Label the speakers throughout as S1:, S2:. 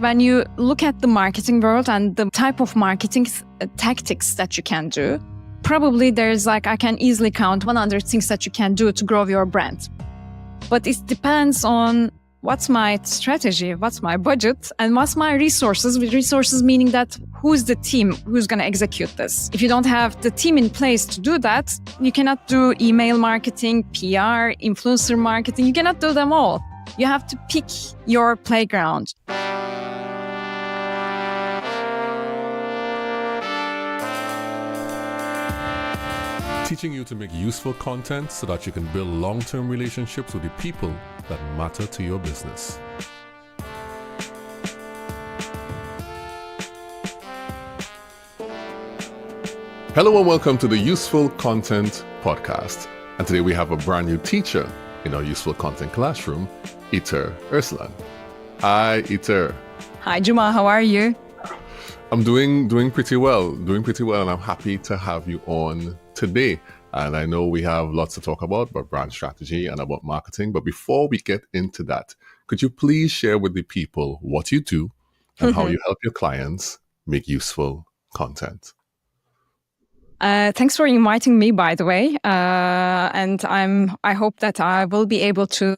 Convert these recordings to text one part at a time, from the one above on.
S1: when you look at the marketing world and the type of marketing tactics that you can do, probably there's I can easily count 100 things that you can do to grow your brand. But it depends on what's my strategy, what's my budget, and what's my resources. With resources meaning that who's the team who's going to execute this. If you don't have the team in place to do that, you cannot do email marketing, PR, influencer marketing. You cannot do them all. You have to pick your playground.
S2: Teaching you to make useful content so that you can build long-term relationships with the people that matter to your business. Hello and welcome to the Useful Content Podcast. And today we have a brand new teacher in our Useful Content classroom, Itir Eraslan. Hi, Itir.
S1: Hi, Juma. How are you?
S2: I'm doing pretty well, and I'm happy to have you on today. And I know we have lots to talk about brand strategy and about marketing. But before we get into that, could you please share with the people what you do and how you help your clients make useful content?
S1: Thanks for inviting me, by the way. And I hope that I will be able to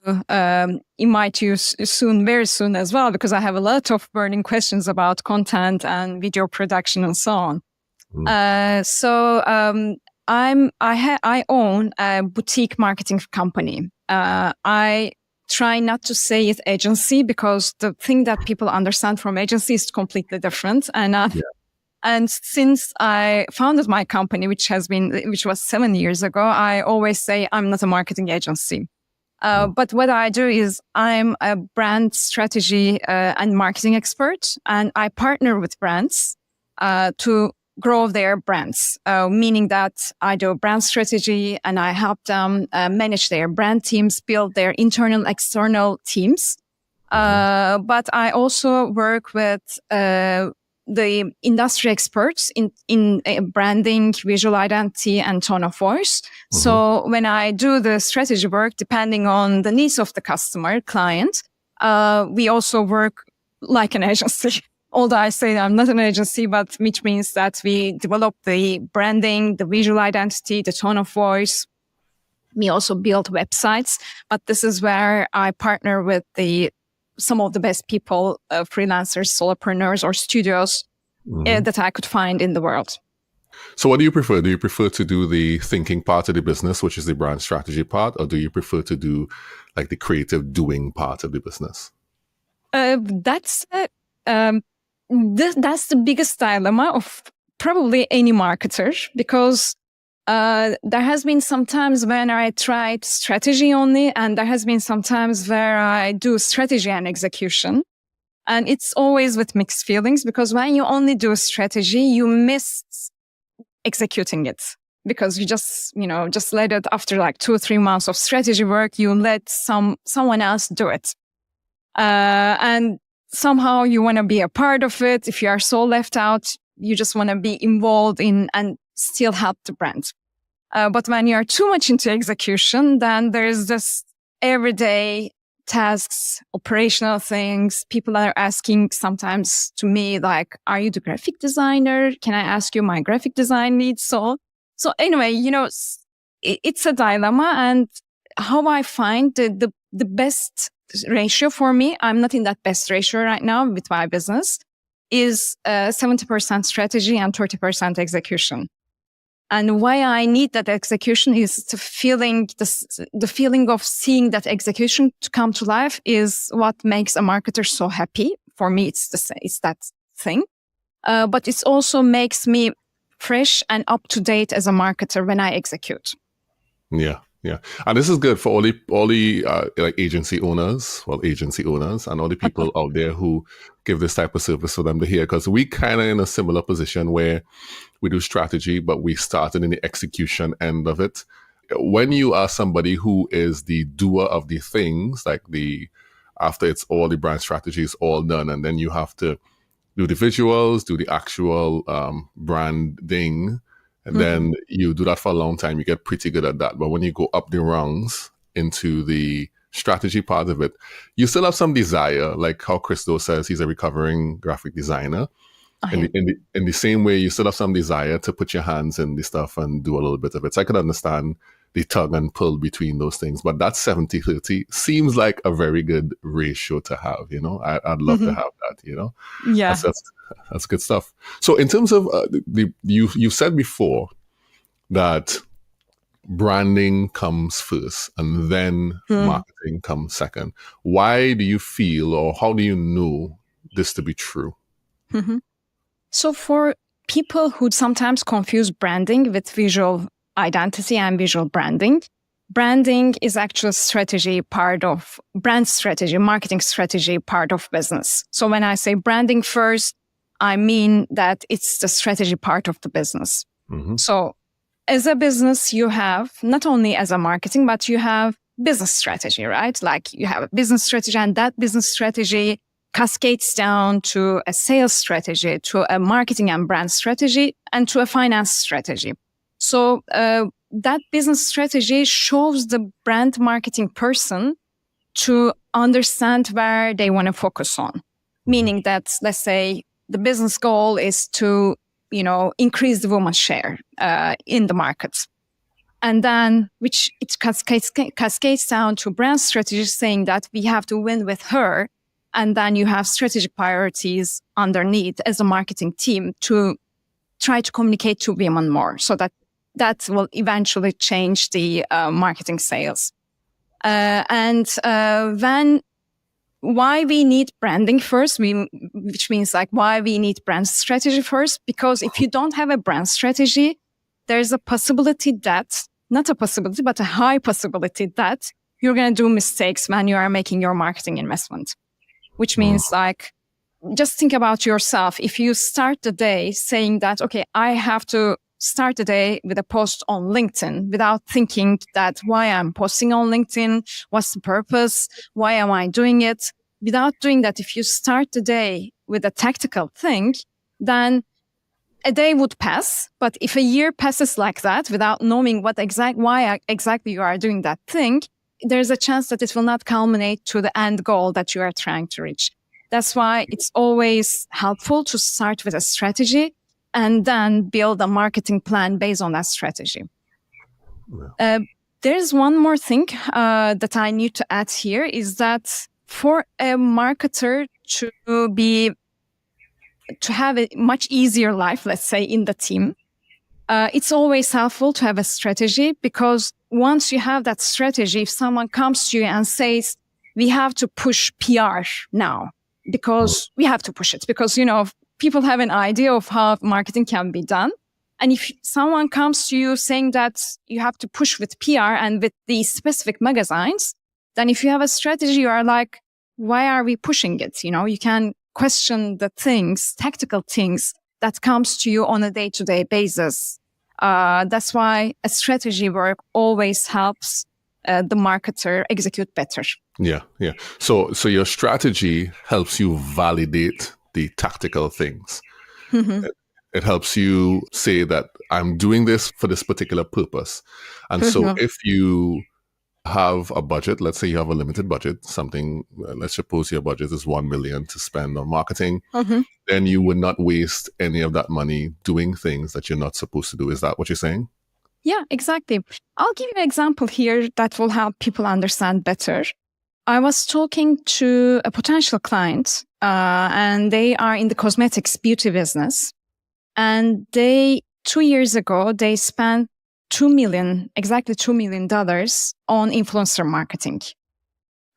S1: invite you very soon as well, because I have a lot of burning questions about content and video production and so on. I own a boutique marketing company. I try not to say it agency, because the thing that people understand from agency is completely different. And since I founded my company, which was 7 years ago, I always say I'm not a marketing agency. But what I do is I'm a brand strategy and marketing expert, and I partner with brands to grow their brands, meaning that I do brand strategy and I help them manage their brand teams, build their internal, external teams. But I also work with the industry experts in branding, visual identity, and tone of voice. So when I do the strategy work, depending on the needs of the client, we also work like an agency. Although I say I'm not an agency, but which means that we develop the branding, the visual identity, the tone of voice. We also build websites, but this is where I partner with some of the best people, freelancers, solopreneurs, or studios that I could find in the world.
S2: So what do you prefer? Do you prefer to do the thinking part of the business, which is the brand strategy part, or do you prefer to do like the creative doing part of the business?
S1: That's the biggest dilemma of probably any marketer, because there has been some times when I tried strategy only, and there has been some times where I do strategy and execution. And it's always with mixed feelings, because when you only do strategy, you miss executing it, because you just let it after like 2 or 3 months of strategy work, you let someone else do it. And somehow you want to be a part of it. If you are so left out, you just want to be involved in and still help the brand. But when you are too much into execution, then there's this everyday tasks, operational things. People are asking sometimes to me, like, are you the graphic designer? Can I ask you my graphic design needs? So anyway, it's a dilemma. And how I find the best ratio for me, I'm not in that best ratio right now with my business, is 70% strategy and 30% execution. And why I need that execution is the feeling of seeing that execution to come to life is what makes a marketer so happy. For me, it's that thing. But it also makes me fresh and up to date as a marketer when I execute.
S2: Yeah. And this is good for all the like agency owners and all the people out there who give this type of service for them to hear, because we kind of in a similar position where we do strategy, but we started in the execution end of it. When you are somebody who is the doer of the things, like after it's all the brand strategy is all done, and then you have to do the visuals, do the actual branding, and then you do that for a long time, you get pretty good at that. But when you go up the rungs into the strategy part of it, you still have some desire, like how Christo says he's a recovering graphic designer. In the same way, you still have some desire to put your hands in the stuff and do a little bit of it. So I could understand the tug and pull between those things. But that 70-30 seems like a very good ratio to have, you know. I'd love to have that, you know.
S1: Yeah.
S2: That's good stuff. So in terms of you said before that branding comes first and then marketing comes second. Why do you feel, or how do you know this to be true?
S1: So for people who sometimes confuse branding with visual identity and visual branding, branding is actually strategy part of brand strategy, marketing strategy part of business. So when I say branding first, I mean that it's the strategy part of the business. So as a business, you have not only as a marketing, but you have business strategy, right? Like you have a business strategy, and that business strategy cascades down to a sales strategy, to a marketing and brand strategy, and to a finance strategy. So that business strategy shows the brand marketing person to understand where they want to focus on. Meaning that, let's say, the business goal is to, increase the woman's share in the market. And then, which it cascades down to brand strategy, saying that we have to win with her. And then you have strategic priorities underneath as a marketing team to try to communicate to women more, so that will eventually change the marketing sales. Why we need branding first, which means like why we need brand strategy first, because if you don't have a brand strategy, there's a possibility that, not a possibility, but a high possibility that you're going to do mistakes when you are making your marketing investment. Which means like, just think about yourself. If you start the day saying that, okay, I have to start the day with a post on LinkedIn without thinking that why I'm posting on LinkedIn, what's the purpose, why am I doing it? Without doing that, if you start the day with a tactical thing, then a day would pass. But if a year passes like that without knowing why exactly you are doing that thing, there's a chance that it will not culminate to the end goal that you are trying to reach. That's why it's always helpful to start with a strategy and then build a marketing plan based on that strategy. There's one more thing that I need to add here is that for a marketer to have a much easier life, let's say, in the team, it's always helpful to have a strategy, because once you have that strategy, if someone comes to you and says, we have to push PR now, because we have to push it, because, people have an idea of how marketing can be done. And if someone comes to you saying that you have to push with PR and with these specific magazines, then if you have a strategy, you are like, why are we pushing it? You can question the things, tactical things that comes to you on a day-to-day basis. That's why a strategy work always helps the marketer execute better.
S2: Yeah. So your strategy helps you validate the tactical things. It helps you say that I'm doing this for this particular purpose. And so if you have a budget, let's say you have a limited budget, let's suppose your budget is 1 million to spend on marketing, then you would not waste any of that money doing things that you're not supposed to do. Is that what you're saying?
S1: Yeah, exactly. I'll give you an example here that will help people understand better. I was talking to a potential client, and they are in the cosmetics beauty business. And 2 years ago, they spent exactly $2 million on influencer marketing.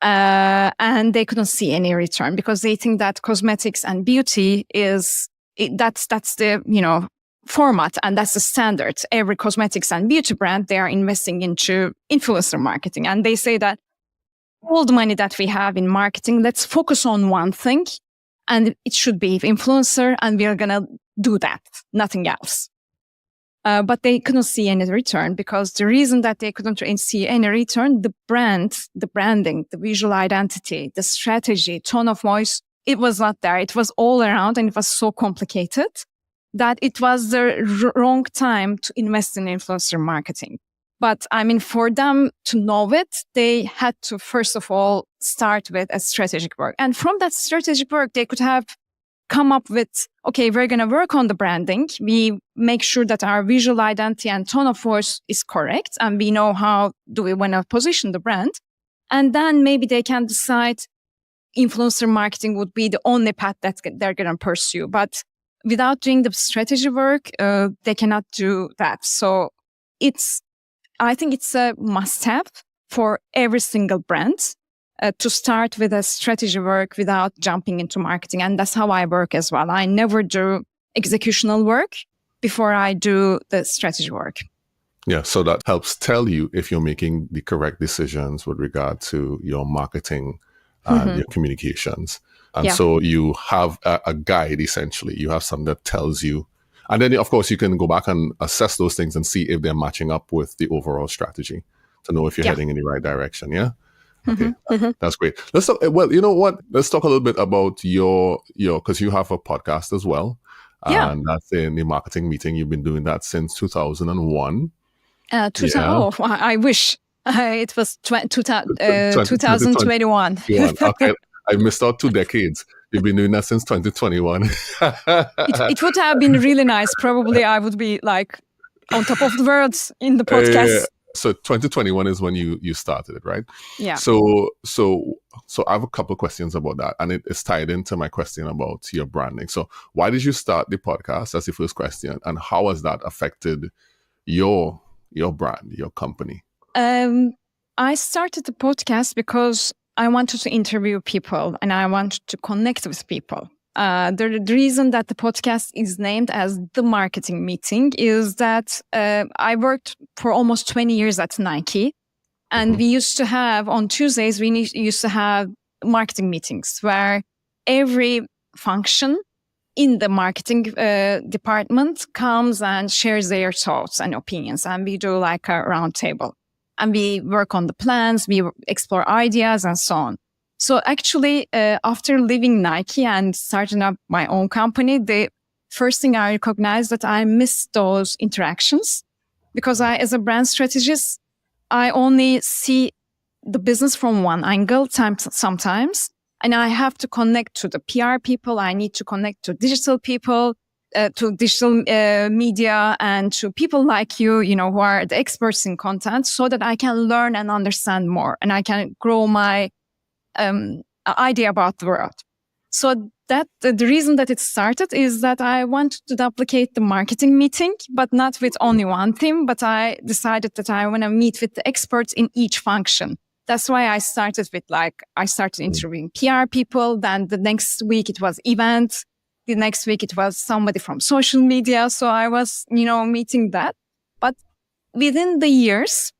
S1: And they couldn't see any return, because they think that cosmetics and beauty that's the, format, and that's the standard. Every cosmetics and beauty brand, they are investing into influencer marketing. And they say that all the money that we have in marketing, let's focus on one thing, and it should be influencer, and we're going to do that, nothing else. But they couldn't see any return, because the reason that they couldn't see any return, the brand, the branding, the visual identity, the strategy, tone of voice, it was not there. It was all around, and it was so complicated that it was the wrong time to invest in influencer marketing. But I mean, for them to know it, they had to first of all start with a strategic work. And from that strategic work, they could have come up with, okay, we're going to work on the branding. We make sure that our visual identity and tone of voice is correct. And we know how do we want to position the brand. And then maybe they can decide influencer marketing would be the only path that they're going to pursue. But without doing the strategy work, they cannot do that. So I think it's a must-have for every single brand to start with a strategy work without jumping into marketing. And that's how I work as well. I never do executional work before I do the strategy work.
S2: Yeah, so that helps tell you if you're making the correct decisions with regard to your marketing and your communications. And so you have a guide, essentially. You have something that tells you. And then, of course, you can go back and assess those things and see if they're matching up with the overall strategy to know if you're heading in the right direction. Yeah. Okay. That's great. Let's talk. Well, you know what? Let's talk a little bit about your, because you have a podcast as well. And that's in the marketing meeting. You've been doing that since 2001.
S1: I wish it was 2021.
S2: Okay. I missed out 2 decades. You've been doing that since 2021.
S1: It would have been really nice. Probably I would be like on top of the world in the podcast.
S2: So 2021 is when you started it, right?
S1: Yeah.
S2: So I have a couple of questions about that, and it's tied into my question about your branding. So why did you start the podcast? That's the first question, and how has that affected your brand, your company?
S1: I started the podcast because I wanted to interview people and I wanted to connect with people. The reason that the podcast is named as The Marketing Meeting is that I worked for almost 20 years at Nike. And we used to have, on Tuesdays, we used to have marketing meetings where every function in the marketing department comes and shares their thoughts and opinions. And we do like a round table. And we work on the plans, we explore ideas and so on. So actually, after leaving Nike and starting up my own company, the first thing I recognized that I missed those interactions because as a brand strategist, I only see the business from one angle sometimes. And I have to connect to the PR people. I need to connect to digital people, to digital media and to people like you, who are the experts in content so that I can learn and understand more and I can grow my idea about the world. So that the reason that it started is that I wanted to duplicate the marketing meeting, but not with only one theme, but I decided that I want to meet with the experts in each function. That's why I started with I started interviewing PR people. Then the next week it was events. The next week it was somebody from social media. So I was, meeting that. But within the years,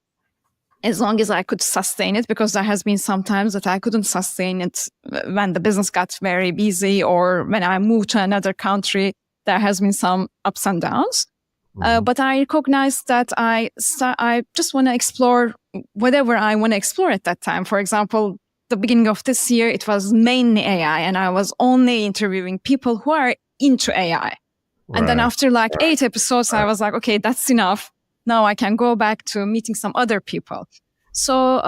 S1: as long as I could sustain it, because there has been some times that I couldn't sustain it when the business got very busy or when I moved to another country, there has been some ups and downs. But I recognized that I just want to explore whatever I want to explore at that time. For example, the beginning of this year, it was mainly AI, and I was only interviewing people who are into AI. And then after 8 episodes, I was like, okay, that's enough. Now I can go back to meeting some other people. So,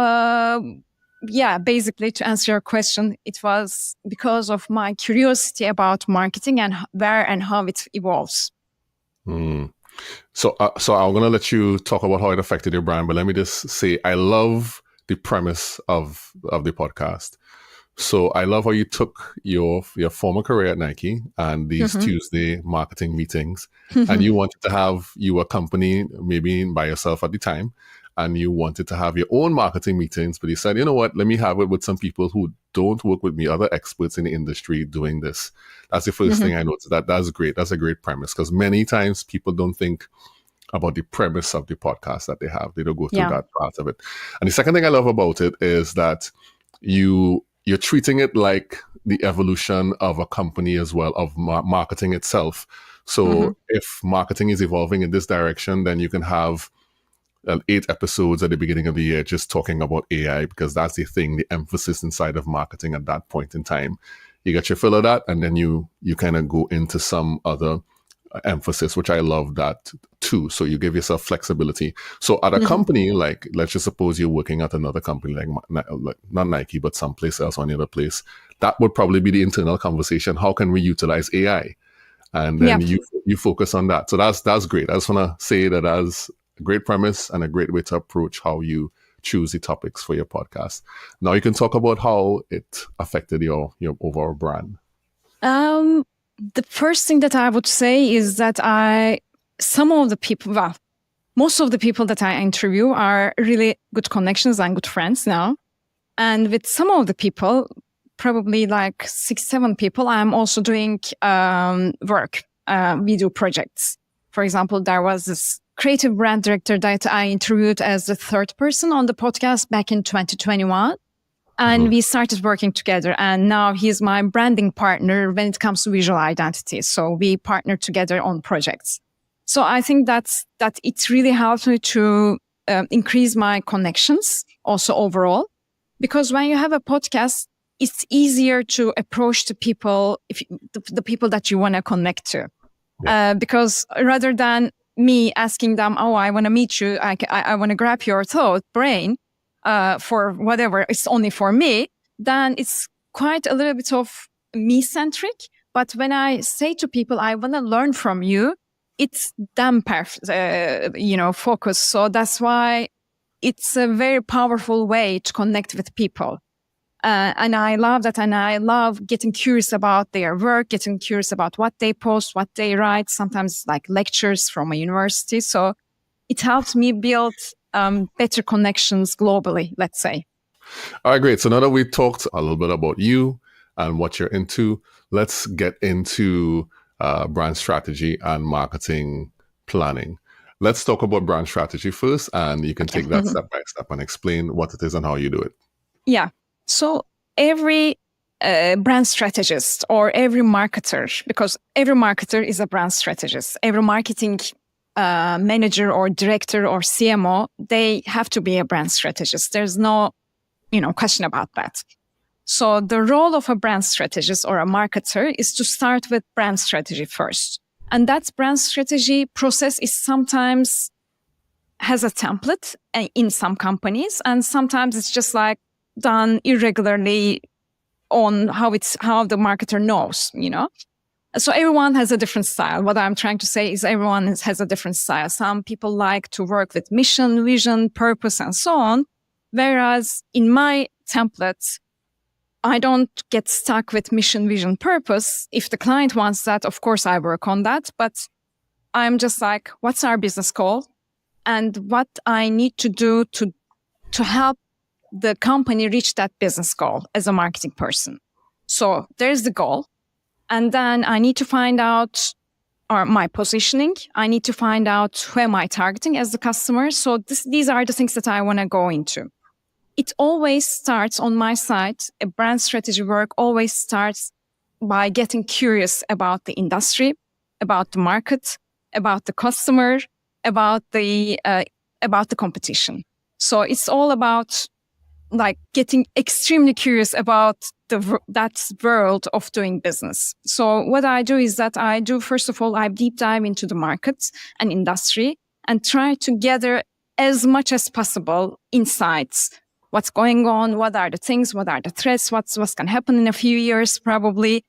S1: basically to answer your question, it was because of my curiosity about marketing and where and how it evolves.
S2: So I'm going to let you talk about how it affected your brand, but let me just say, I love the premise of the podcast. So I love how you took your former career at Nike and these Tuesday marketing meetings, and you wanted to have a company maybe by yourself at the time, and you wanted to have your own marketing meetings, but you said, you know what, let me have it with some people who don't work with me, other experts in the industry doing this. That's the first thing I noticed. That's great. That's a great premise, because many times people don't think about the premise of the podcast that they have. They don't go through that part of it. And the second thing I love about it is that you're treating it like the evolution of a company as well, of marketing itself. So if marketing is evolving in this direction, then you can have 8 episodes at the beginning of the year just talking about AI, because that's the thing, the emphasis inside of marketing at that point in time. You get your fill of that, and then you kind of go into some other emphasis, which I love that too. So you give yourself flexibility. So at a company, like let's just suppose you're working at another company, like not Nike, but someplace else on the other place, that would probably be the internal conversation. How can we utilize AI? And then you focus on that. So that's great. I just want to say that as a great premise and a great way to approach how you choose the topics for your podcast. Now you can talk about how it affected your overall brand.
S1: The first thing that I would say is that most of the people that I interview are really good connections and good friends now. And with some of the people, probably like 6-7 people, I'm also doing work. We do projects. For example, there was this creative brand director that I interviewed as the third person on the podcast back in 2021. And we started working together. And now he's my branding partner when it comes to visual identity. So we partner together on projects. So I think that it really helped me to increase my connections also overall. Because when you have a podcast, it's easier to approach the people, the people that you want to connect to. Yeah. Because rather than me asking them, oh, I want to meet you, I want to grab your brain for whatever, it's only for me, then it's quite a little bit of me-centric. But when I say to people, I want to learn from you, it's them focus. So that's why it's a very powerful way to connect with people. And I love that. And I love getting curious about their work, getting curious about what they post, what they write, sometimes like lectures from a university. So it helps me build better connections globally, let's say.
S2: All right, great. So now that we've talked a little bit about you and what you're into, let's get into brand strategy and marketing planning. Let's talk about brand strategy first, and you can take that step by step and explain what it is and how you do it.
S1: Yeah. So every brand strategist or every marketer, because every marketer is a brand strategist, every marketing manager or director or CMO, they have to be a brand strategist. There's no, question about that. So the role of a brand strategist or a marketer is to start with brand strategy first. And that brand strategy process is sometimes has a template in some companies, and sometimes it's just like done irregularly on how the marketer knows, So everyone has a different style. What I'm trying to say is everyone has a different style. Some people like to work with mission, vision, purpose, and so on. Whereas in my templates, I don't get stuck with mission, vision, purpose. If the client wants that, of course, I work on that. But I'm just like, what's our business goal? And what I need to do to help the company reach that business goal as a marketing person. So there's the goal. And then I need to find out my positioning. I need to find out who am I targeting as the customer. So these are the things that I want to go into. It always starts on my side. A brand strategy work always starts by getting curious about the industry, about the market, about the customer, about the competition. So it's all about like getting extremely curious about that world of doing business. So what I do is that first of all, I deep dive into the market and industry and try to gather as much as possible insights. What's going on? What are the things? What are the threats? What's going to happen in a few years, probably?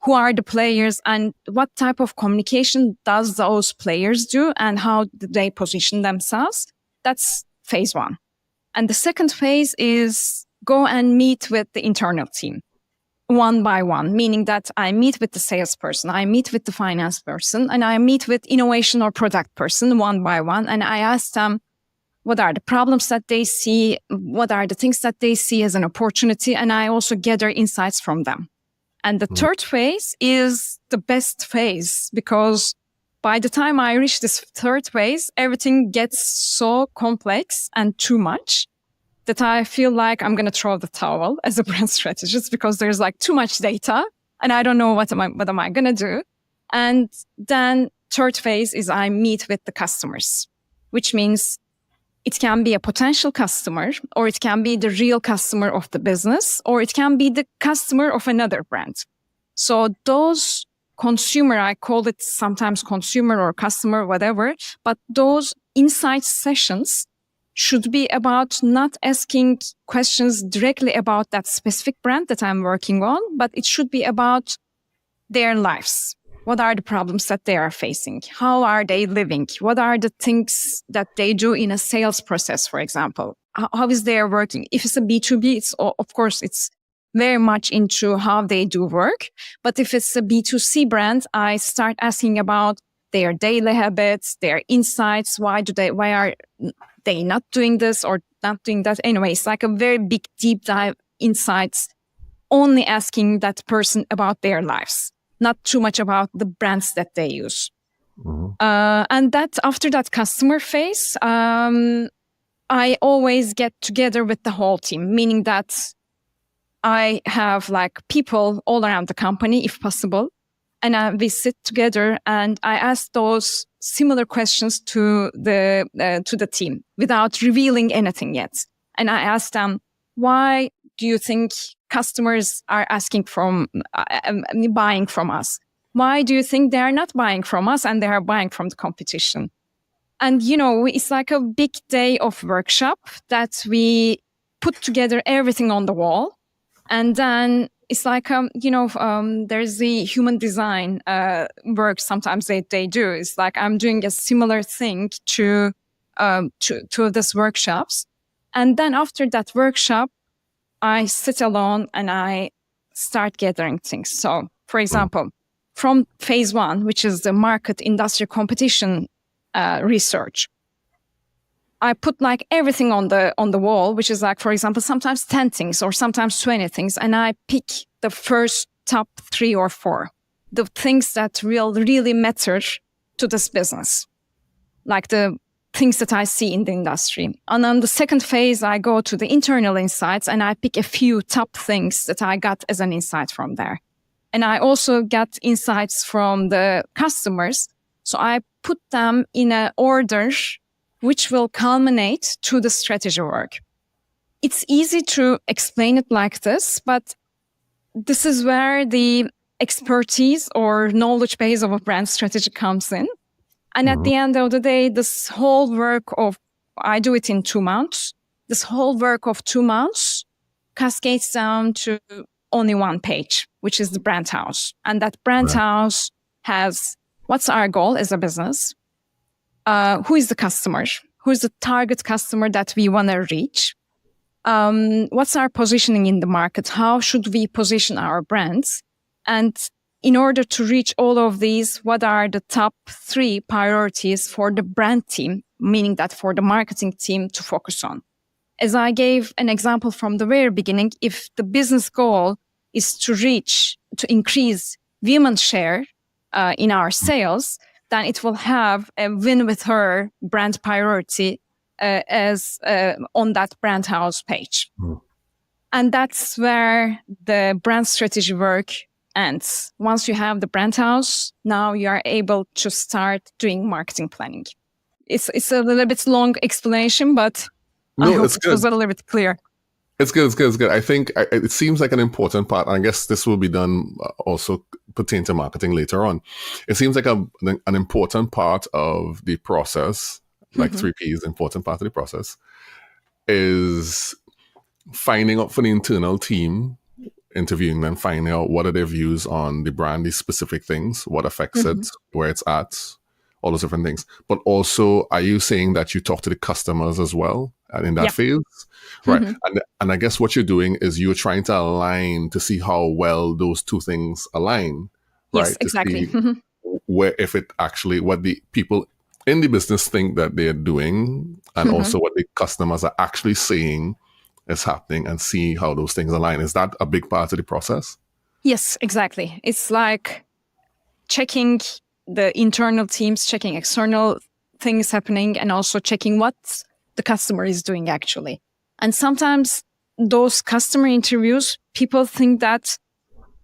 S1: Who are the players and what type of communication does those players do and how do they position themselves? That's phase one. And the second phase is go and meet with the internal team one by one, meaning that I meet with the salesperson, I meet with the finance person, and I meet with innovation or product person one by one. And I ask them, what are the problems that they see? What are the things that they see as an opportunity? And I also gather insights from them. And the third phase is the best phase because by the time I reach this third phase, everything gets so complex and too much that I feel like I'm going to throw the towel as a brand strategist because there's like too much data and I don't know what am I going to do. And then third phase is I meet with the customers, which means it can be a potential customer, or it can be the real customer of the business, or it can be the customer of another brand. So those consumer, I call it sometimes consumer or customer, whatever, but those insight sessions should be about not asking questions directly about that specific brand that I'm working on, but it should be about their lives. What are the problems that they are facing? How are they living? What are the things that they do in a sales process, for example? How is their working? If it's a B2B, of course, it's very much into how they do work. But if it's a B2C brand, I start asking about their daily habits, their insights. Why are they not doing this or not doing that? Anyway, it's like a very big deep dive insights, only asking that person about their lives, not too much about the brands that they use.
S2: Mm-hmm.
S1: And that after that customer phase, I always get together with the whole team, meaning that I have like people all around the company, if possible. And we sit together and I ask those similar questions to the team without revealing anything yet. And I ask them, why do you think customers are buying from us? Why do you think they are not buying from us and they are buying from the competition? And, it's like a big day of workshop that we put together everything on the wall. And then it's like, there's the human design work sometimes they do. It's like I'm doing a similar thing to these workshops. And then after that workshop, I sit alone and I start gathering things. So, for example, from phase 1, which is the market industry competition research, I put like everything on the wall, which is like, for example, sometimes 10 things or sometimes 20 things. And I pick the first top 3 or 4, the things that really matter to this business, like the things that I see in the industry. And on the second phase, I go to the internal insights and I pick a few top things that I got as an insight from there. And I also get insights from the customers. So I put them in an order which will culminate to the strategy work. It's easy to explain it like this, but this is where the expertise or knowledge base of a brand strategy comes in. And at the end of the day, this whole work I do it in 2 months. This whole work of 2 months cascades down to only 1 page, which is the brand house. And that brand house has what's our goal as a business? Who is the customer? Who is the target customer that we want to reach? What's our positioning in the market? How should we position our brands? And in order to reach all of these, what are the top 3 priorities for the brand team, meaning that for the marketing team to focus on? As I gave an example from the very beginning, if the business goal is to increase women's share in our sales, then it will have a win with her brand priority as on that brand house page. And that's where the brand strategy work ends. Once you have the brand house, now you are able to start doing marketing planning. It's a little bit long explanation, but I hope it was a little bit clear.
S2: It's good. I think it seems like an important part. I guess this will be done also pertain to marketing later on. It seems like an important part of the process, like 3Ps, important part of the process, is finding out for the internal team, interviewing them, finding out what are their views on the brand, these specific things, what affects it, where it's at, all those different things. But also, are you saying that you talk to the customers as well in that phase? Right. And I guess what you're doing is you're trying to align to see how well those 2 things align. Right.
S1: Yes, exactly.
S2: Where if it actually, what the people in the business think that they're doing, and also what the customers are actually saying is happening, and see how those things align. Is that a big part of the process?
S1: Yes, exactly. It's like checking the internal teams, checking external things happening, and also checking what the customer is doing actually. And sometimes those customer interviews, people think that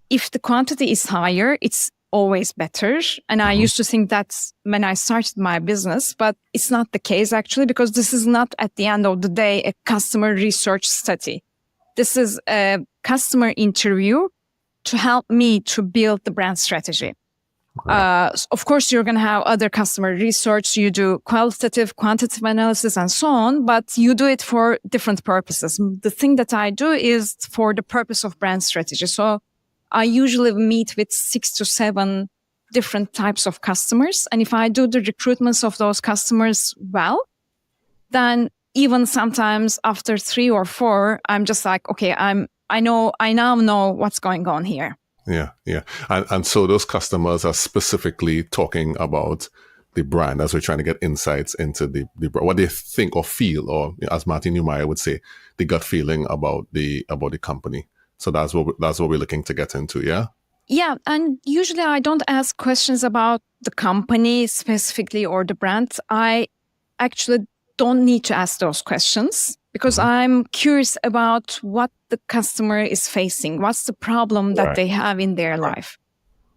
S1: if the quantity is higher, it's always better. And I used to think that when I started my business, but it's not the case actually, because this is not at the end of the day a customer research study. This is a customer interview to help me to build the brand strategy. Of course, you're going to have other customer research. You do qualitative, quantitative analysis and so on, but you do it for different purposes. The thing that I do is for the purpose of brand strategy. So I usually meet with 6 to 7 different types of customers. And if I do the recruitments of those customers well, then even sometimes after 3 or 4, I'm just like, okay, I now know what's going on here.
S2: Yeah, yeah. And so those customers are specifically talking about the brand as we're trying to get insights into the what they think or feel, or as Martin Neumeier would say, the gut feeling about the company. So that's what we're looking to get into, yeah?
S1: Yeah, and usually I don't ask questions about the company specifically or the brand. I actually don't need to ask those questions because I'm curious about what the customer is facing. What's the problem that they have in their life?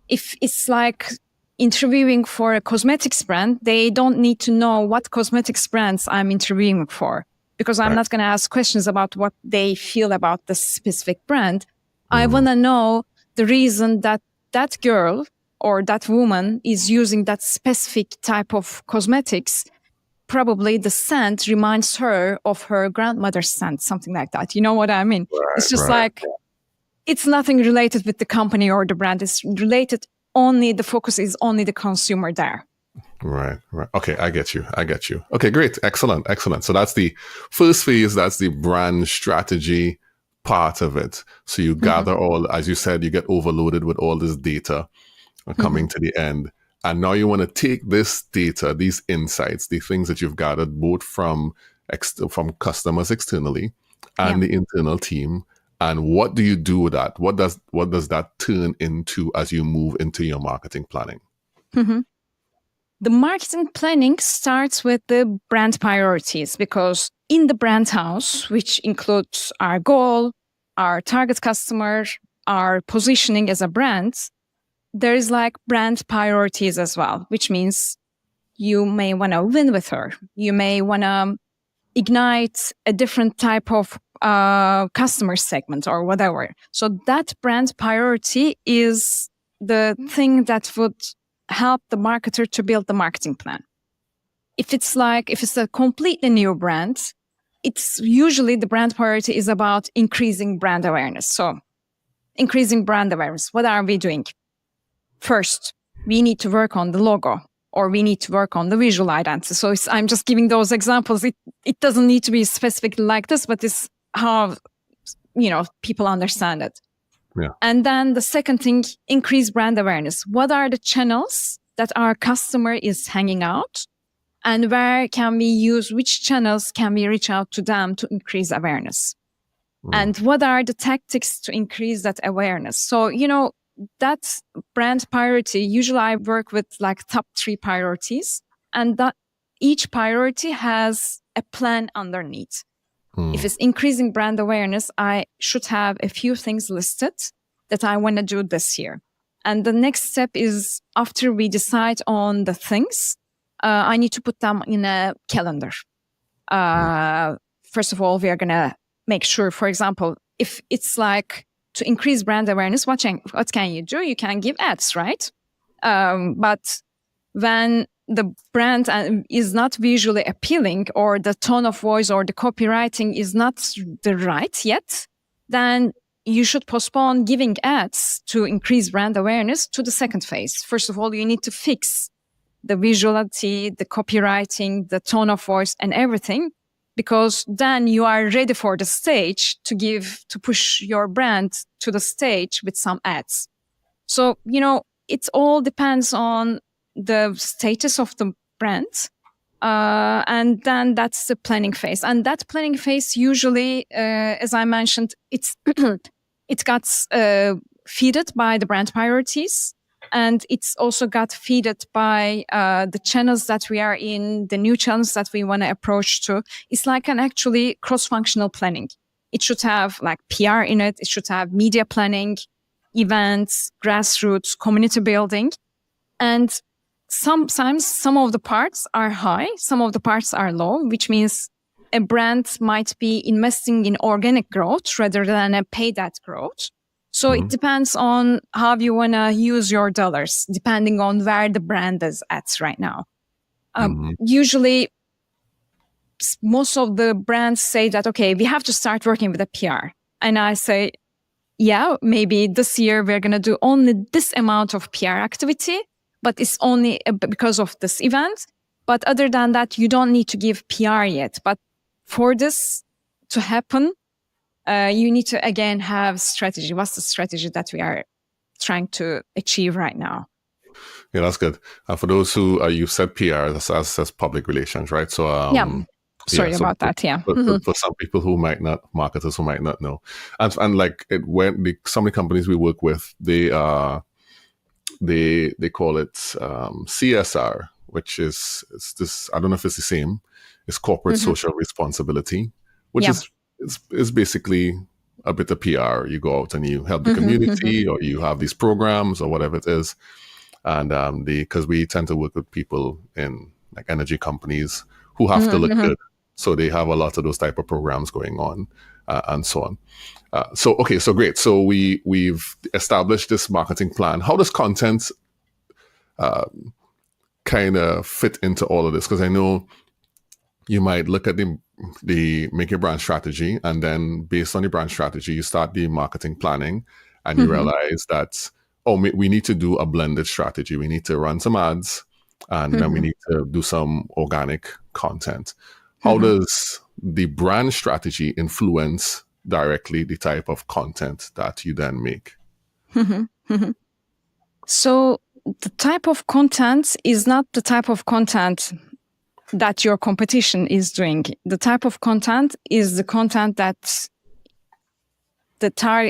S1: If it's like interviewing for a cosmetics brand, they don't need to know what cosmetics brands I'm interviewing for because I'm not going to ask questions about what they feel about the specific brand. I want to know the reason that that girl or that woman is using that specific type of cosmetics. Probably the scent reminds her of her grandmother's scent, something like that. You know what I mean? It's just like, it's nothing related with the company or the brand. It's related only, the focus is only the consumer there.
S2: Right. Okay, I get you. Okay, great. Excellent. So that's the first phase. That's the brand strategy part of it. So you gather all, as you said, you get overloaded with all this data coming to the end. And now you want to take this data, these insights, the things that you've gathered both from customers externally and the internal team. And what do you do with that? What does that turn into as you move into your marketing planning?
S1: The marketing planning starts with the brand priorities because in the brand house, which includes our goal, our target customer, our positioning as a brand, there is like brand priorities as well, which means you may want to win with her. You may want to ignite a different type of customer segment or whatever. So that brand priority is the thing that would help the marketer to build the marketing plan. If it's a completely new brand, it's usually the brand priority is about increasing brand awareness. So increasing brand awareness, what are we doing? First, we need to work on the logo or we need to work on the visual identity. So I'm just giving those examples. It doesn't need to be specific like this, but it's how, people understand it.
S2: Yeah.
S1: And then the second thing, increase brand awareness. What are the channels that our customer is hanging out? And which channels can we reach out to them to increase awareness? And what are the tactics to increase that awareness? So, that brand priority, usually I work with like top 3 priorities, and that each priority has a plan underneath. If it's increasing brand awareness, I should have a few things listed that I want to do this year. And the next step is after we decide on the things, I need to put them in a calendar. First of all, we are going to make sure, for example, if it's like to increase brand awareness, what can you do? You can give ads, right? But when the brand is not visually appealing or the tone of voice or the copywriting is not the right yet, then you should postpone giving ads to increase brand awareness to the second phase. First of all, you need to fix the visuality, the copywriting, the tone of voice and everything, because then you are ready for the stage to push your brand to the stage with some ads. So, it all depends on the status of the brand. And then that's the planning phase. And that planning phase usually, as I mentioned, it got feeded by the brand priorities. And it's also got feeded by the channels that we are in, the new channels that we want to approach to. It's like an actually cross-functional planning. It should have like PR in it. It should have media planning, events, grassroots, community building. And sometimes some of the parts are high, some of the parts are low, which means a brand might be investing in organic growth rather than a paid ad growth. So it depends on how you want to use your dollars, depending on where the brand is at right now. Usually, most of the brands say that, okay, we have to start working with a PR. And I say, yeah, maybe this year we're going to do only this amount of PR activity, but it's only because of this event. But other than that, you don't need to give PR yet. But for this to happen, you need to, again, have strategy. What's the strategy that we are trying to achieve right now?
S2: Yeah, that's good. For those who, you said PR, that's public relations, right? So,
S1: Sorry about that. Yeah.
S2: For some people who might not, marketers who might not know, and like some of the companies we work with, they call it CSR, which is this. I don't know if it's the same. It's corporate social responsibility, which is basically a bit of PR. You go out and you help the community, or you have these programs or whatever it is. And because we tend to work with people in like energy companies who have to look good. So they have a lot of those type of programs going on, and so on. So great. So we've established this marketing plan. How does content kind of fit into all of this? Because I know you might look at the make your brand strategy, and then based on the brand strategy, you start the marketing planning, and you realize that, we need to do a blended strategy. We need to run some ads, and then we need to do some organic content. How does the brand strategy influence directly the type of content that you then make?
S1: So the type of content is not the type of content that your competition is doing. The type of content is the content that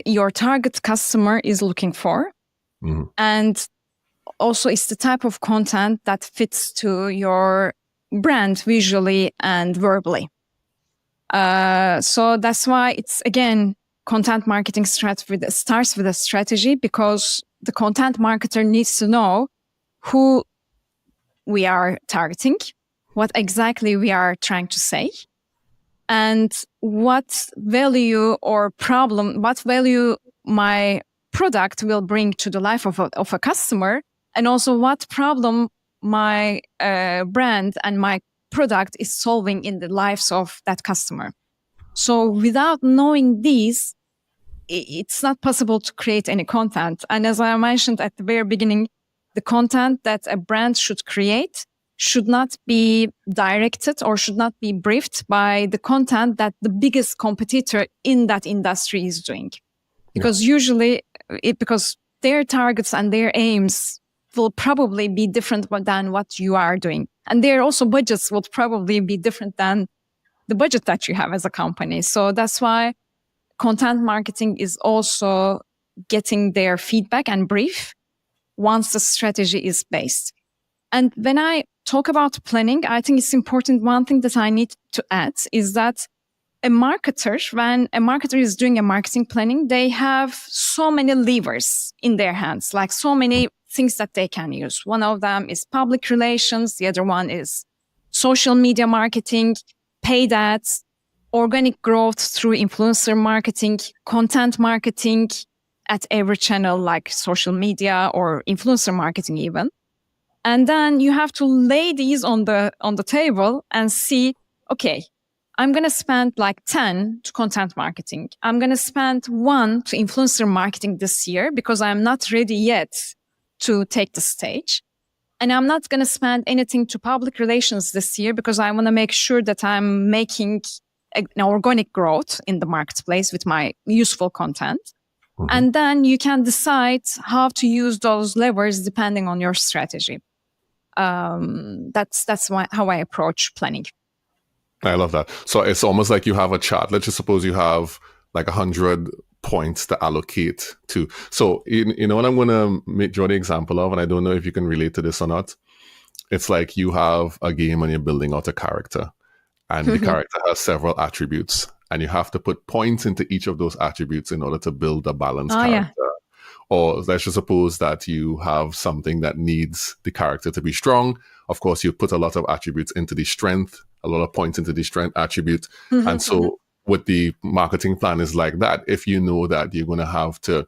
S1: your target customer is looking for. And also it's the type of content that fits to your brand visually and verbally. So that's why it's, again, content marketing strategy starts with a strategy, because the content marketer needs to know who we are targeting, what exactly we are trying to say, and what value my product will bring to the life of a customer, and also what problem my brand and my product is solving in the lives of that customer. So without knowing these, it's not possible to create any content. And as I mentioned at the very beginning, the content that a brand should create should not be directed or should not be briefed by the content that the biggest competitor in that industry is doing. Because usually, because their targets and their aims will probably be different than what you are doing. And their also budgets will probably be different than the budget that you have as a company. So that's why content marketing is also getting their feedback and brief once the strategy is based. And when I talk about planning, I think it's important. One thing that I need to add is that when a marketer is doing a marketing planning, they have so many levers in their hands, like so many things that they can use. One of them is public relations. The other one is social media marketing, paid ads, organic growth through influencer marketing, content marketing at every channel, like social media or influencer marketing even. And then you have to lay these on the table and see, okay, I'm going to spend like 10 to content marketing. I'm going to spend 1 to influencer marketing this year because I'm not ready yet to take the stage. And I'm not going to spend anything to public relations this year because I want to make sure that I'm making an organic growth in the marketplace with my useful content. And then you can decide how to use those levers depending on your strategy. That's how I approach planning.
S2: I love that. So it's almost like you have a chart. Let's just suppose you have like 100 points to allocate to. So, you know what I'm going to draw the example of, and I don't know if you can relate to this or not. It's like you have a game and you're building out a character, and the character has several attributes, and you have to put points into each of those attributes in order to build a balanced character. Yeah. Or let's just suppose that you have something that needs the character to be strong. Of course, you put a lot of attributes into the strength, a lot of points into the strength attribute. And so with the marketing plan is like that. If you know that you're going to have to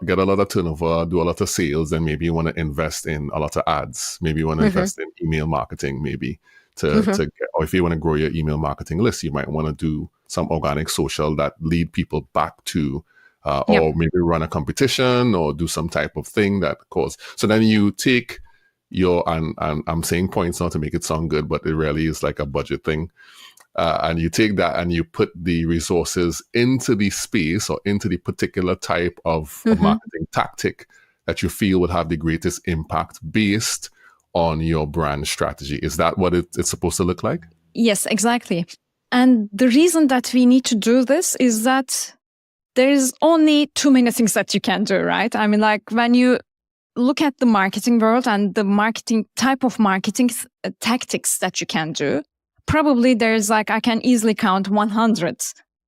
S2: get a lot of turnover, do a lot of sales, then maybe you want to invest in a lot of ads. Maybe you want to invest in email marketing, maybe to get, or if you want to grow your email marketing list, you might want to do some organic social that lead people back to, or maybe run a competition or do some type of thing that cause. So then you take and I'm saying points not to make it sound good, but it really is like a budget thing. And you take that and you put the resources into the space or into the particular type of marketing tactic that you feel would have the greatest impact based on your brand strategy. Is that what it's supposed to look like?
S1: Yes, exactly. And the reason that we need to do this is that there is only too many things that you can do, right? I mean, like when you look at the marketing world and the marketing type of marketing tactics that you can do, probably there's like, I can easily count 100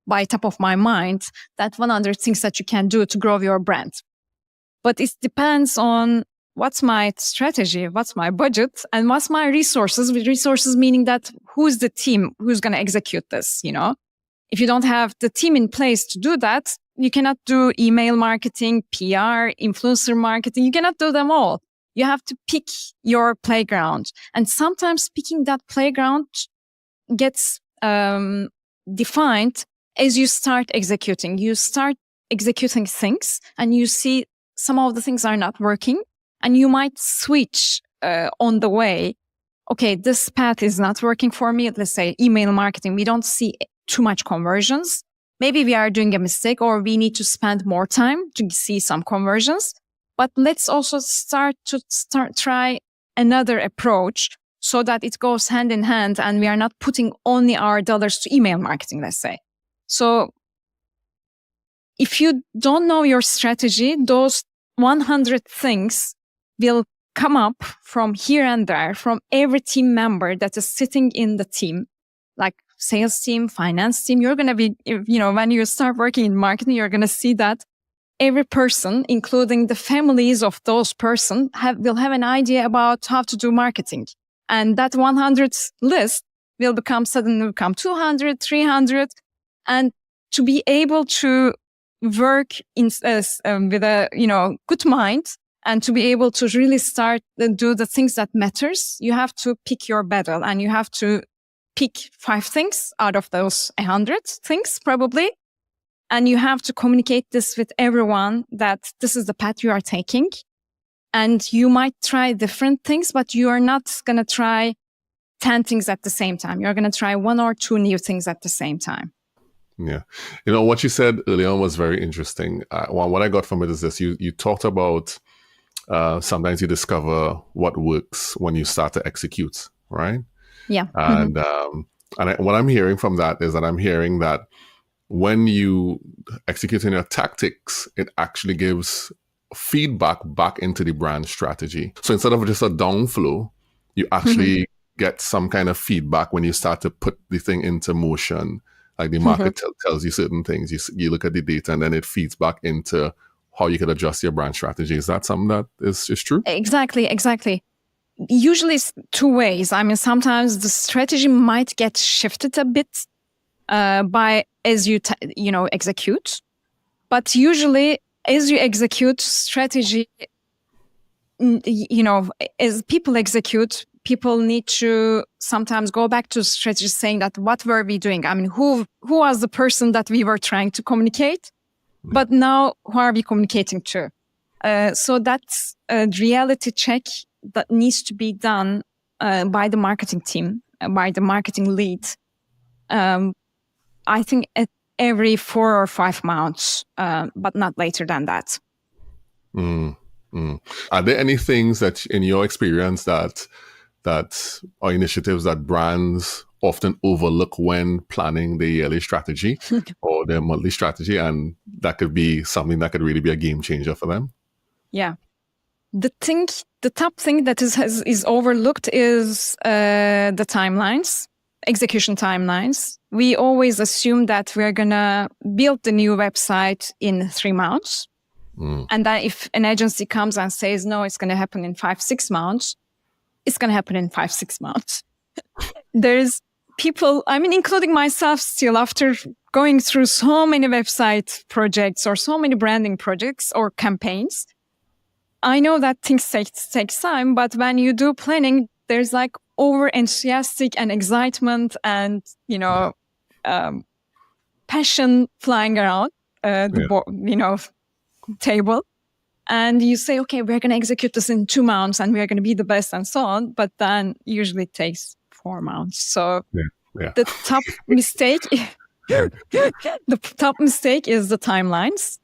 S1: by top of my mind, that 100 things that you can do to grow your brand. But it depends on what's my strategy, what's my budget, and what's my resources. With resources meaning that who's the team who's going to execute this, you know? If you don't have the team in place to do that, you cannot do email marketing, PR, influencer marketing. You cannot do them all. You have to pick your playground. And sometimes picking that playground gets defined as you start executing. You start executing things and you see some of the things are not working and you might switch on the way. Okay, this path is not working for me. Let's say email marketing. We don't see too much conversions. Maybe we are doing a mistake or we need to spend more time to see some conversions. But let's also try another approach so that it goes hand in hand and we are not putting only our dollars to email marketing, let's say. So if you don't know your strategy, those 100 things will come up from here and there from every team member that is sitting in the team, like sales team, finance team. You're going to be, when you start working in marketing, you're going to see that every person, including the families of those persons, will have an idea about how to do marketing. And that 100 list will suddenly become 200, 300. And to be able to work with a, good mind and to be able to really start and do the things that matters, you have to pick your battle and you have to pick 5 things out of those 100 things probably. And you have to communicate this with everyone that this is the path you are taking. And you might try different things, but you are not going to try 10 things at the same time. You're going to try 1 or 2 new things at the same time.
S2: Yeah. What you said earlier on was very interesting. What I got from it is this. You talked about sometimes you discover what works when you start to execute, right?
S1: Yeah.
S2: And, what I'm hearing from that is that I'm hearing that when you execute in your tactics, it actually gives feedback back into the brand strategy. So instead of just a downflow, you actually get some kind of feedback when you start to put the thing into motion. Like the market tells you certain things. You look at the data and then it feeds back into how you can adjust your brand strategy. Is that something that is true?
S1: Exactly. Usually it's 2 ways. I mean, sometimes the strategy might get shifted a bit by as you execute, but usually as you execute strategy, as people execute, people need to sometimes go back to strategy saying that what were we doing? I mean, who was the person that we were trying to communicate? But now who are we communicating to? So that's a reality check that needs to be done by the marketing team, by the marketing lead. I think at every 4 or 5 months, but not later than that.
S2: Are there any things that in your experience that are initiatives that brands often overlook when planning their yearly strategy or their monthly strategy, and that could be something that could really be a game changer for them?
S1: Yeah. The top thing that is overlooked is the timelines, execution timelines. We always assume that we're going to build the new website in 3 months. And that if an agency comes and says, no, it's going to happen in 5-6 months, it's going to happen in 5-6 months. There's people, I mean, including myself still, after going through so many website projects or so many branding projects or campaigns. I know that things takes time, but when you do planning, there's like over enthusiastic and excitement and, passion flying around table. And you say, okay, we're going to execute this in 2 months and we're going to be the best and so on. But then usually it takes 4 months. So the top mistake, the top mistake is the timelines,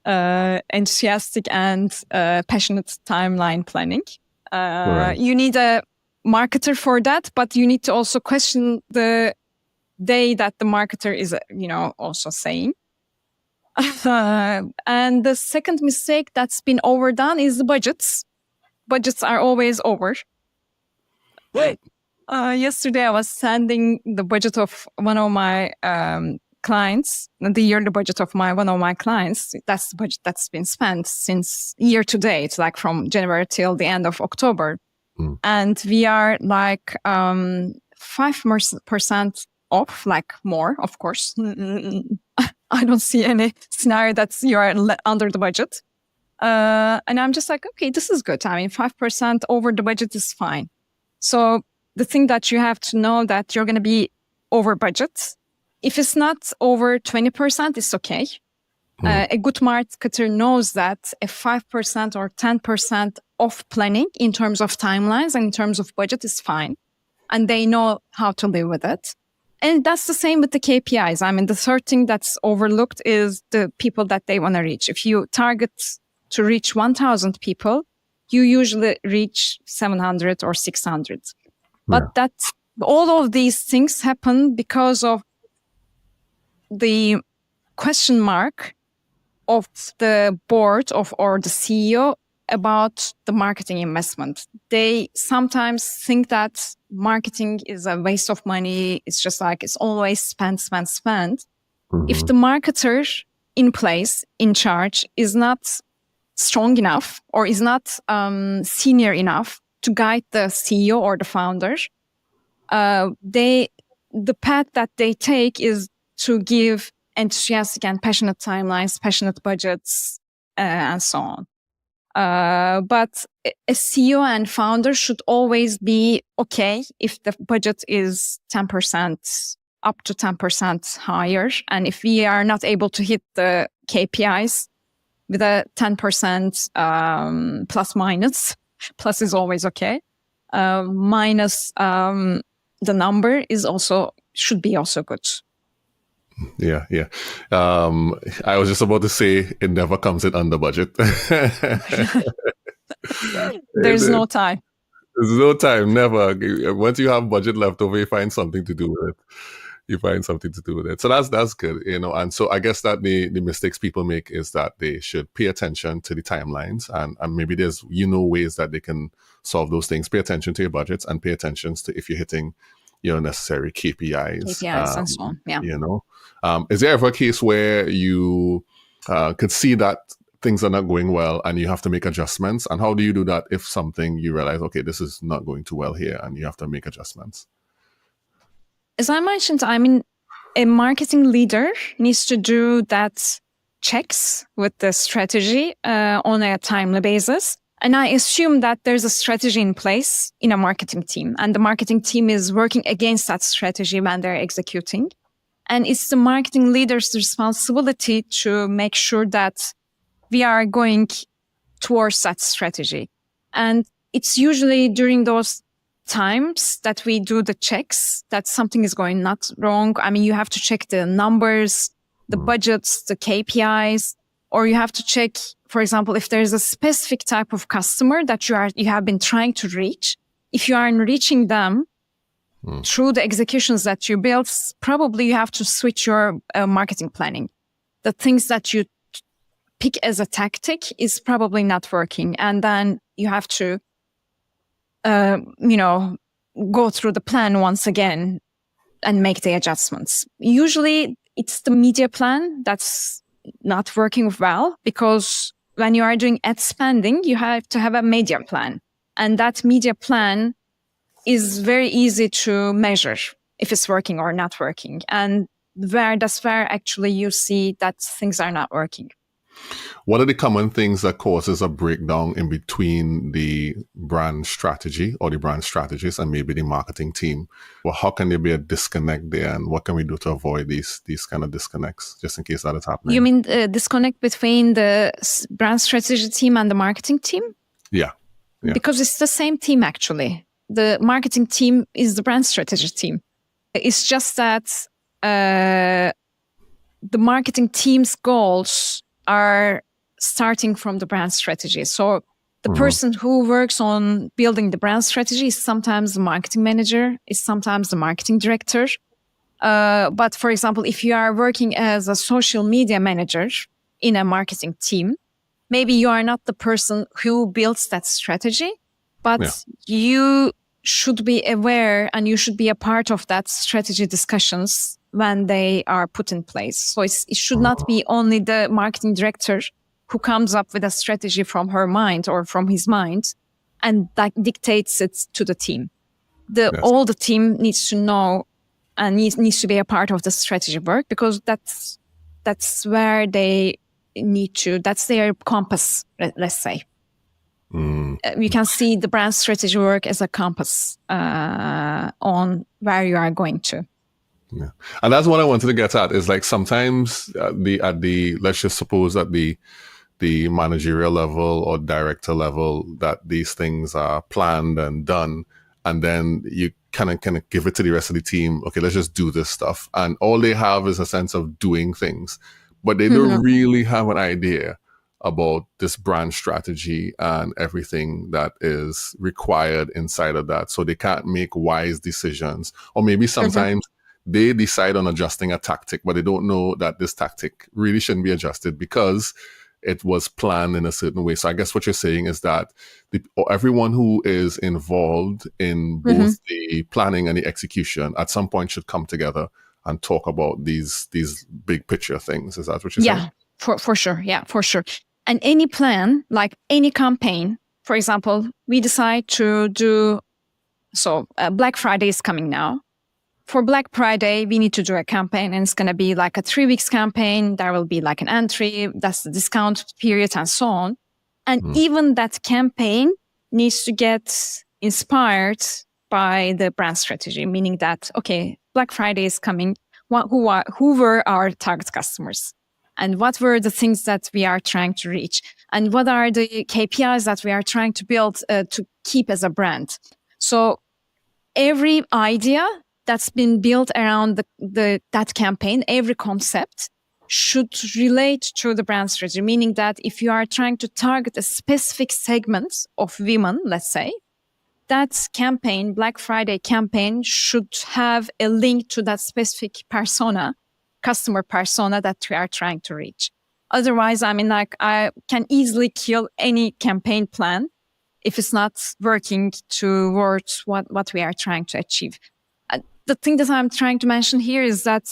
S1: enthusiastic and passionate timeline planning. You need a marketer for that, but you need to also question the day that the marketer is, also saying. And the second mistake that's been overdone is the budgets. Budgets are always over. Yesterday I was sending the budget of one of my clients, the yearly budget of one of my clients. That's the budget that's been spent since year to date, like from January till the end of October. And we are like 5% off, like more, of course. I don't see any scenario that you are under the budget. And I'm just like, okay, this is good. I mean, 5% over the budget is fine. So the thing that you have to know that you're going to be over budget. If it's not over 20%, it's okay. A good marketer knows that a 5% or 10% off planning in terms of timelines and in terms of budget is fine. And they know how to live with it. And that's the same with the KPIs. I mean, the third thing that's overlooked is the people that they want to reach. If you target to reach 1,000 people, you usually reach 700 or 600. But all of these things happen because of the question mark of the board or the CEO about the marketing investment. They sometimes think that marketing is a waste of money. It's just like it's always spend. If the marketer in place, in charge, is not strong enough or is not senior enough to guide the CEO or the founder, the path that they take is to give enthusiastic and passionate timelines, passionate budgets, and so on. But a CEO and founder should always be okay if the budget is 10%, up to 10% higher. And if we are not able to hit the KPIs with a 10% plus minus, plus is always okay, minus the number should be also good.
S2: Yeah. I was just about to say it never comes in under budget.
S1: There's no time.
S2: There's no time, never. Once you have budget left over, you find something to do with it. So that's good, And so I guess that the mistakes people make is that they should pay attention to the timelines, and maybe there's ways that they can solve those things. Pay attention to your budgets and pay attention to if you're hitting necessary KPIs
S1: and so on. Yeah.
S2: Is there ever a case where you could see that things are not going well and you have to make adjustments? And how do you do that if something you realize, okay, this is not going too well here and you have to make adjustments?
S1: As I mentioned, a marketing leader needs to do that checks with the strategy on a timely basis. And I assume that there's a strategy in place in a marketing team, and the marketing team is working against that strategy when they're executing. And it's the marketing leader's responsibility to make sure that we are going towards that strategy. And it's usually during those times that we do the checks that something is going not wrong. I mean, you have to check the numbers, the budgets, the KPIs, or you have to check, for example, if there's a specific type of customer that you have been trying to reach. If you aren't reaching them through the executions that you built, probably you have to switch your marketing planning. The things that you pick as a tactic is probably not working. And then you have to, go through the plan once again and make the adjustments. Usually it's the media plan that's not working well, because when you are doing ad spending, you have to have a media plan. And that media plan is very easy to measure if it's working or not working. And that's where actually you see that things are not working.
S2: What are the common things that causes a breakdown in between the brand strategy or the brand strategist and maybe the marketing team? Well, how can there be a disconnect there, and what can we do to avoid these kind of disconnects, just in case that is happening?
S1: You mean disconnect between the brand strategy team and the marketing team?
S2: Yeah.
S1: Because it's the same team, actually. The marketing team is the brand strategy team. It's just that the marketing team's goals are starting from the brand strategy. So the person who works on building the brand strategy is sometimes the marketing manager, is sometimes the marketing director. But for example, if you are working as a social media manager in a marketing team, maybe you are not the person who builds that strategy, but you should be aware and you should be a part of that strategy discussions when they are put in place. So it should not be only the marketing director who comes up with a strategy from her mind or from his mind and that dictates it to the team. All the team needs to know and needs to be a part of the strategy work, because that's where they need to, that's their compass, let's say. You can see the brand strategy work as a compass on where you are going to.
S2: Yeah. And that's what I wanted to get at, is like sometimes let's just suppose at the managerial level or director level that these things are planned and done, and then you kind of give it to the rest of the team. Okay, let's just do this stuff. And all they have is a sense of doing things, but they don't really have an idea about this brand strategy and everything that is required inside of that. So they can't make wise decisions. Or maybe sometimes they decide on adjusting a tactic, but they don't know that this tactic really shouldn't be adjusted because it was planned in a certain way. So I guess what you're saying is that everyone who is involved in both the planning and the execution at some point should come together and talk about these big picture things. Is that what you're saying?
S1: Yeah, for sure. Yeah, for sure. And any plan, like any campaign, for example, we decide to do, Black Friday is coming now. For Black Friday, we need to do a campaign, and it's going to be like a 3 weeks campaign. There will be like an entry, that's the discount period and so on. And even that campaign needs to get inspired by the brand strategy, meaning that, okay, Black Friday is coming. Who were our target customers? And what were the things that we are trying to reach? And what are the KPIs that we are trying to build to keep as a brand? So every idea that's been built around that campaign, every concept should relate to the brand strategy, meaning that if you are trying to target a specific segment of women, let's say, that campaign, Black Friday campaign, should have a link to that specific persona, customer persona that we are trying to reach. Otherwise, I can easily kill any campaign plan if it's not working towards what we are trying to achieve. The thing that I'm trying to mention here is that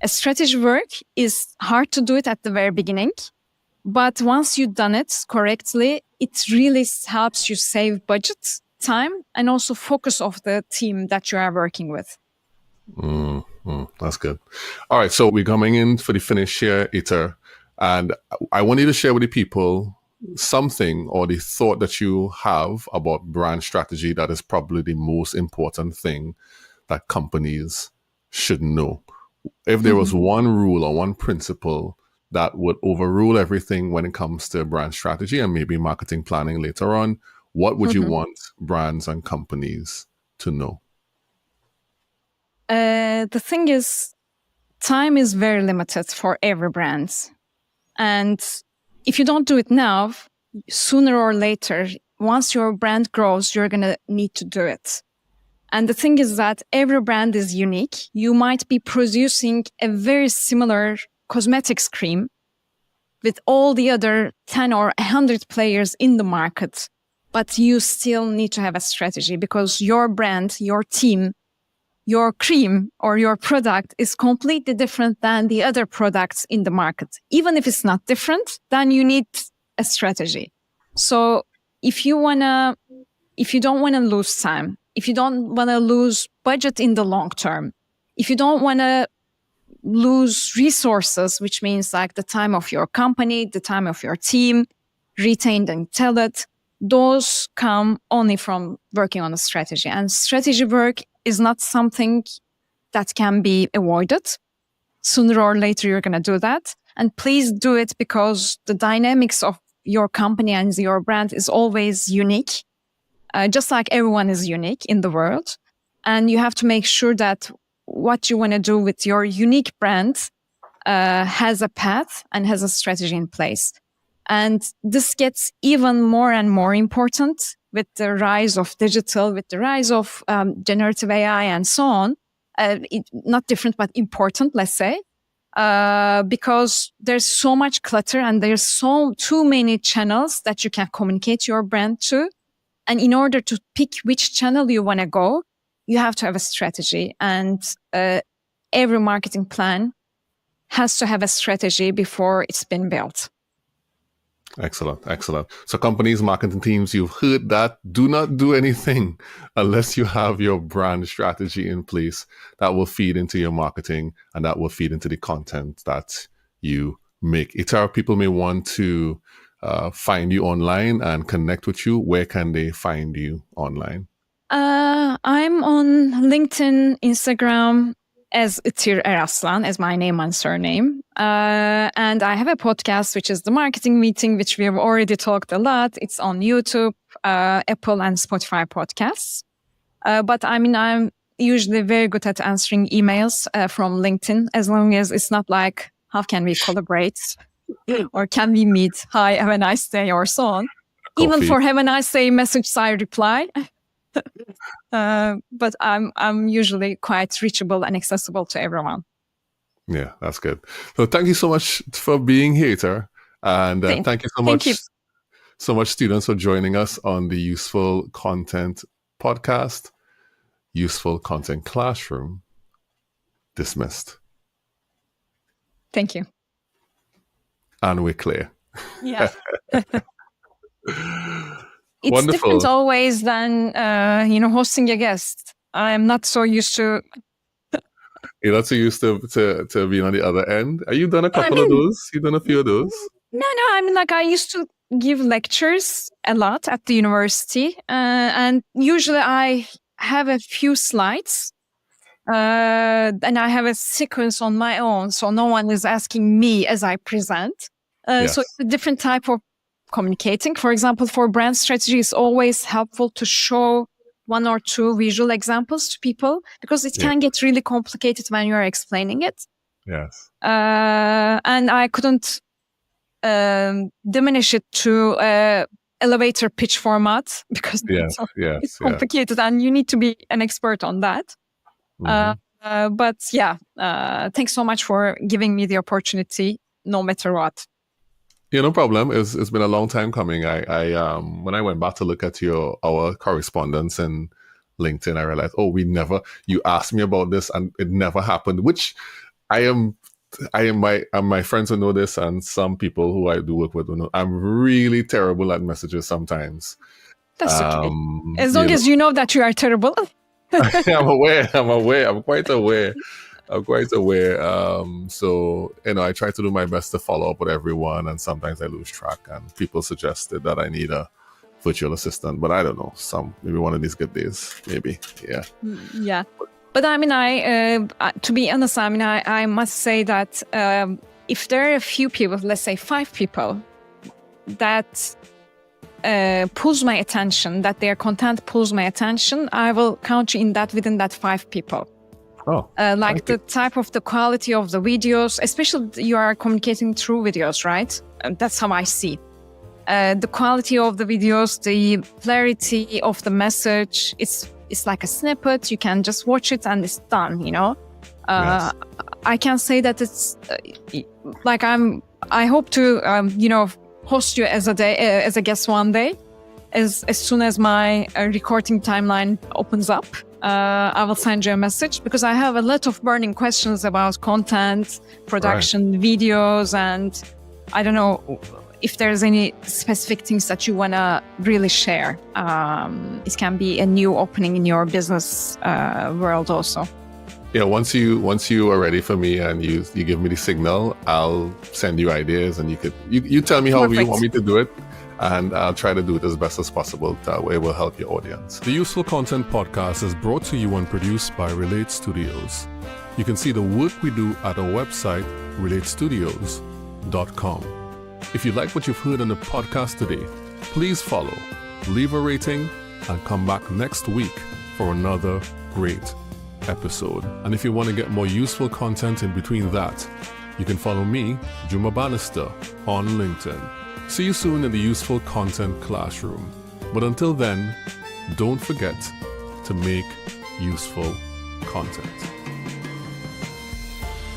S1: a strategy work is hard to do it at the very beginning, but once you've done it correctly, it really helps you save budget, time, and also focus of the team that you are working with.
S2: That's good. All right, so we're coming in for the finish here, Itir, and I want you to share with the people something or the thought that you have about brand strategy that is probably the most important thing that companies should know. If there was one rule or one principle that would overrule everything when it comes to brand strategy and maybe marketing planning later on, what would you want brands and companies to know?
S1: The thing is, time is very limited for every brand. And if you don't do it now, sooner or later, once your brand grows, you're going to need to do it. And the thing is that every brand is unique. You might be producing a very similar cosmetics cream with all the other 10 or 100 players in the market, but you still need to have a strategy because your brand, your team, your cream or your product is completely different than the other products in the market. Even if it's not different, then you need a strategy. So if you don't want to lose time, if you don't want to lose budget in the long term, if you don't want to lose resources, which means like the time of your company, the time of your team, retained and tailored, those come only from working on a strategy. And strategy work is not something that can be avoided. Sooner or later, you're going to do that. And please do it because the dynamics of your company and your brand is always unique, just like everyone is unique in the world. And you have to make sure that what you want to do with your unique brand has a path and has a strategy in place. And this gets even more and more important with the rise of digital, with the rise of generative AI and so on. Not different, but important, let's say, because there's so much clutter and there's too many channels that you can communicate your brand to. And in order to pick which channel you want to go, you have to have a strategy. And every marketing plan has to have a strategy before it's been built.
S2: Excellent. So companies, marketing teams, you've heard that. Do not do anything unless you have your brand strategy in place that will feed into your marketing and that will feed into the content that you make. Itir, people may want to find you online and connect with you. Where can they find you online?
S1: I'm on LinkedIn, Instagram, as Itir Eraslan, as my name and surname. And I have a podcast, which is The Marketing Meeting, which we have already talked a lot. It's on YouTube, Apple and Spotify podcasts. But I mean, I'm usually very good at answering emails from LinkedIn, as long as it's not like, how can we collaborate? Or can we meet? Hi, have a nice day, or so on.
S2: Coffee.
S1: Even for have a nice day message, I reply. But I'm usually quite reachable and accessible to everyone.
S2: Yeah, that's good. So thank you so much for being here, Itir. And thank you so much, students, for joining us on the Useful Content Podcast, Useful Content Classroom. Dismissed.
S1: Thank you.
S2: And we're clear.
S1: Yeah. It's
S2: Wonderful.
S1: Different always than, hosting a guest. I'm not so used to.
S2: You're not so used to being on the other end. Are you done a couple of those? You've done a few of those?
S1: No. I mean, like I used to give lectures a lot at the university. And usually I have a few slides. And I have a sequence on my own. So no one is asking me as I present.
S2: Yes.
S1: So it's a different type of communicating. For example, for brand strategy, it's always helpful to show one or two visual examples to people because it can get really complicated when you're explaining it.
S2: Yes.
S1: And I couldn't diminish it to elevator pitch format because it's complicated and you need to be an expert on that. Mm-hmm. But thanks so much for giving me the opportunity, no matter what.
S2: Yeah, no problem. It's been a long time coming. I when I went back to look at our correspondence in LinkedIn, I realized, you asked me about this and it never happened, which my friends who know this and some people who I do work with will know, I'm really terrible at messages sometimes.
S1: That's okay. As long as you know that you are terrible.
S2: I'm aware. I'm quite aware. So, I try to do my best to follow up with everyone, and sometimes I lose track. And people suggested that I need a virtual assistant, but I don't know. Maybe one of these good days, maybe. Yeah.
S1: Yeah. But I mean, to be honest, I mean, I must say that if there are a few people, let's say 5 people, that pulls my attention, that their content pulls my attention, I will count you in that within that 5 people.
S2: Oh,
S1: like the type of the quality of the videos, especially you are communicating through videos, right? That's how I see. The quality of the videos, the clarity of the message, it's like a snippet. You can just watch it and it's done, Yes. I can say that it's like I hope to, host you as a guest one day, as soon as my recording timeline opens up. I will send you a message because I have a lot of burning questions about content, production, videos, and I don't know if there's any specific things that you want to really share. It can be a new opening in your business world also.
S2: Yeah, once you are ready for me and you give me the signal, I'll send you ideas, and you tell me how you
S1: Perfect.
S2: want me to do it, and I'll try to do it as best as possible. That way, it will help your audience. The Useful Content Podcast is brought to you and produced by Relate Studios. You can see the work we do at our website, relatestudios.com. If you like what you've heard on the podcast today, please follow, leave a rating, and come back next week for another great episode. And if you want to get more useful content in between that, you can follow me, Juma Bannister, on LinkedIn. See you soon in the Useful Content Classroom. But until then, don't forget to make useful content.